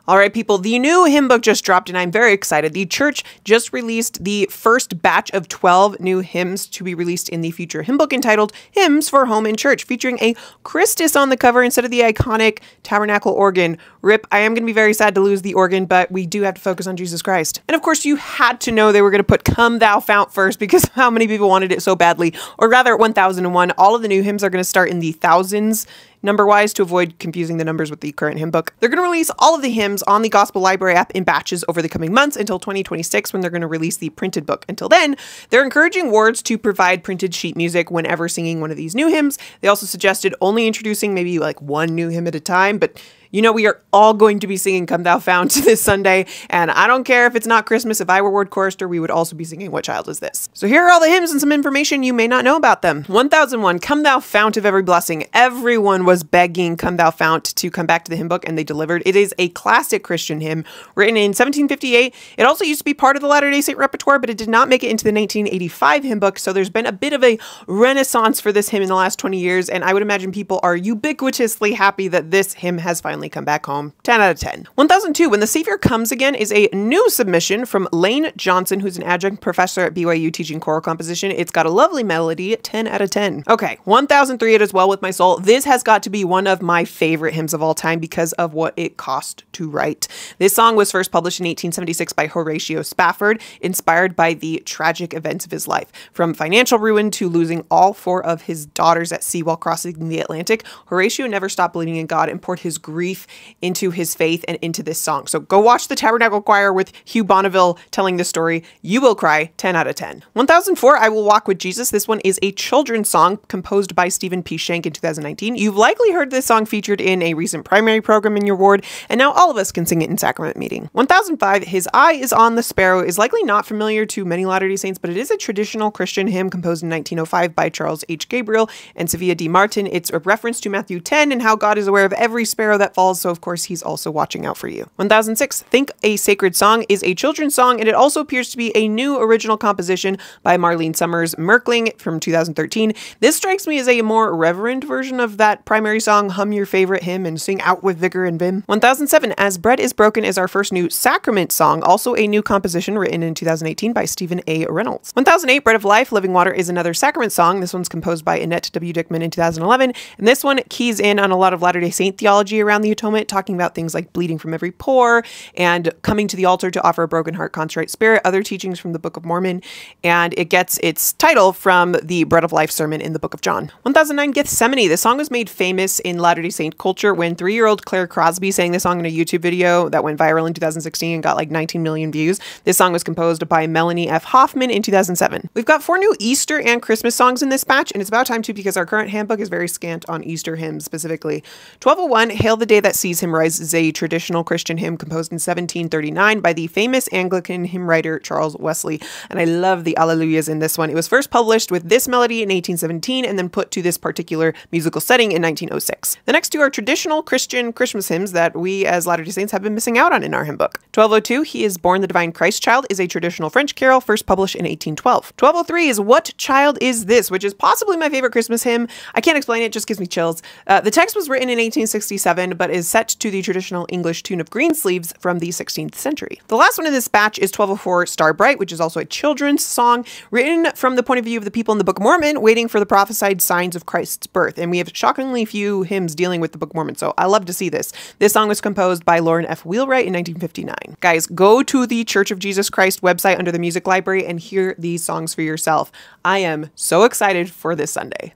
All right, people, the new hymn book just dropped and I'm very excited. The church just released the first batch of 12 new hymns to be released in the future hymn book entitled Hymns for Home and Church, featuring a Christus on the cover instead of the iconic tabernacle organ. Rip, I am going to be very sad to lose the organ, but we do have to focus on Jesus Christ. And of course, you had to know they were going to put Come Thou Fount first because how many people wanted it so badly. Or rather, 1001. All of the new hymns are going to start in the thousands number-wise to avoid confusing the numbers with the current hymn book. They're going to release all of the hymns on the Gospel Library app in batches over the coming months until 2026 when they're going to release the printed book. Until then, they're encouraging wards to provide printed sheet music whenever singing one of these new hymns. They also suggested only introducing maybe like one new hymn at a time, but you know, we are all going to be singing Come Thou Fount this Sunday, and I don't care if it's not Christmas. If I were ward chorister, we would also be singing What Child Is This? So here are all the hymns and some information you may not know about them. 1001, Come Thou Fount of Every Blessing. Everyone was begging Come Thou Fount to come back to the hymn book, and they delivered. It is a classic Christian hymn written in 1758. It also used to be part of the Latter-day Saint repertoire, but it did not make it into the 1985 hymn book, so there's been a bit of a renaissance for this hymn in the last 20 years, and I would imagine people are ubiquitously happy that this hymn has finally come back home. 10 out of 10. 1002, When the Savior Comes Again is a new submission from Lane Johnson, who's an adjunct professor at BYU teaching choral composition. It's got a lovely melody. 10 out of 10. Okay, 1003, It Is Well With My Soul. This has got to be one of my favorite hymns of all time because of what it cost to write. This song was first published in 1876 by Horatio Spafford, inspired by the tragic events of his life. From financial ruin to losing all 4 of his daughters at sea while crossing the Atlantic, Horatio never stopped believing in God and poured his grief into his faith and into this song. So go watch the Tabernacle Choir with Hugh Bonneville telling this story. You will cry. 10 out of 10. 1004, I Will Walk with Jesus. This one is a children's song composed by Stephen P. Shank in 2019. You've likely heard this song featured in a recent primary program in your ward, and now all of us can sing it in sacrament meeting. 1005, His Eye is on the Sparrow is likely not familiar to many Latter-day Saints, but it is a traditional Christian hymn composed in 1905 by Charles H. Gabriel and Sophia D. Martin. It's a reference to Matthew 10 and how God is aware of every sparrow that falls, so of course he's also watching out for you. 1006, Think a Sacred Song is a children's song, and it also appears to be a new original composition by Marlene Summers Merkling from 2013. This strikes me as a more reverent version of that primary song, Hum Your Favorite Hymn and Sing Out with Vigor and Vim. 1007, As Bread is Broken is our first new sacrament song, also a new composition written in 2018 by Stephen A. Reynolds. 1008, Bread of Life, Living Water is another sacrament song. This one's composed by Annette W. Dickman in 2011, and this one keys in on a lot of Latter-day Saint theology around the atonement, talking about things like bleeding from every pore and coming to the altar to offer a broken heart, contrite spirit, other teachings from the Book of Mormon, and it gets its title from the Bread of Life sermon in the Book of John. 1009, Gethsemane. The song was made famous in Latter-day Saint culture when 3-year-old Claire Crosby sang this song in a YouTube video that went viral in 2016 and got like 19 million views. This song was composed by Melanie F. Hoffman in 2007. We've got 4 new Easter and Christmas songs in this batch, and it's about time too because our current handbook is very scant on Easter hymns specifically. 1201, Hail the Day That Sees Him Rise is a traditional Christian hymn composed in 1739 by the famous Anglican hymn writer Charles Wesley, and I love the Alleluias in this one. It was first published with this melody in 1817 and then put to this particular musical setting in 1906. The next 2 are traditional Christian Christmas hymns that we as Latter-day Saints have been missing out on in our hymn book. 1202, He is Born the Divine Christ Child is a traditional French carol first published in 1812. 1203 is What Child Is This, which is possibly my favorite Christmas hymn. I can't explain it, it just gives me chills. The text was written in 1867 but is set to the traditional English tune of Greensleeves from the 16th century. The last one in this batch is 1204, Star Bright, which is also a children's song written from the point of view of the people in the Book of Mormon waiting for the prophesied signs of Christ's birth. And we have shockingly few hymns dealing with the Book of Mormon, so I love to see this. This song was composed by Lauren F. Wheelwright in 1959. Guys, go to the Church of Jesus Christ website under the music library and hear these songs for yourself. I am so excited for this Sunday.